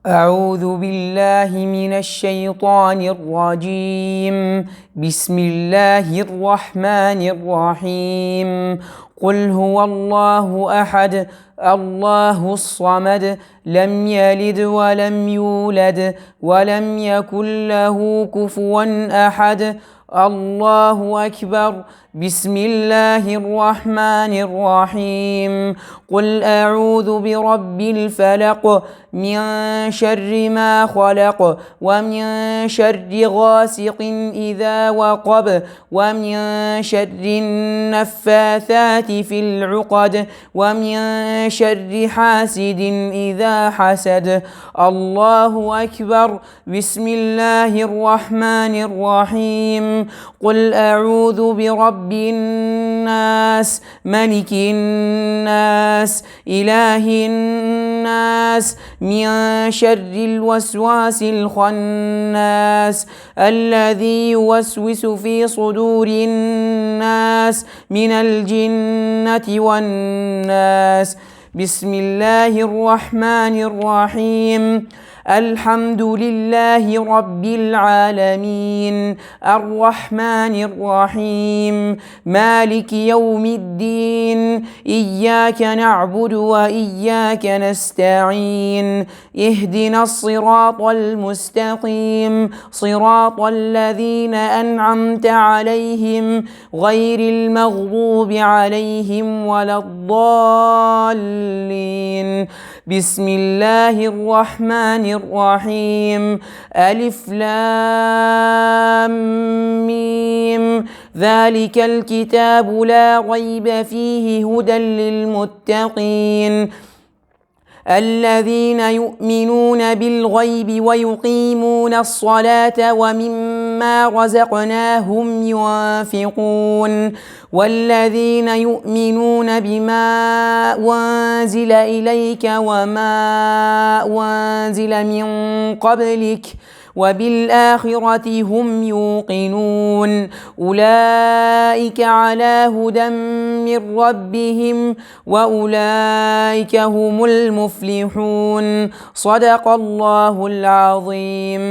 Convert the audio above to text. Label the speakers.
Speaker 1: أعوذ بالله من الشيطان الرجيم. بسم الله الرحمن الرحيم. قل هو الله أحد الله الصمد لم يلد ولم يولد ولم يكن له كفوا أحد. الله أكبر. بسم الله الرحمن الرحيم. قل أعوذ برب الفلق من شر ما خلق ومن شر غاسق إذا وقب ومن شر النفاثات في العقد ومن شر حاسد إذا حسد. الله أكبر. بسم الله الرحمن الرحيم. قل أعوذ برب الناس ملك الناس إله الناس من شر الوسواس الخناس الذي يوسوس في صدور الناس من الجنة والناس. بسم الله الرحمن الرحيم. الحمد لله رب العالمين الرحمن الرحيم مالك يوم الدين إياك نعبد وإياك نستعين اهدنا الصراط المستقيم صراط الذين أنعمت عليهم غير المغضوب عليهم ولا الضالين. بسم الله الرحمن الرحيم. ألف لام ميم ذلك الكتاب لا ريب فيه هدى للمتقين الذين يؤمنون بالغيب ويقيمون الصلاة ومما رزقناهم ينفقون والذين يؤمنون بما أنزل إليك وما أنزل من قبلك وبالآخرة هم يوقنون أولئك على هدى من ربهم وأولئك هم المفلحون. صدق الله العظيم.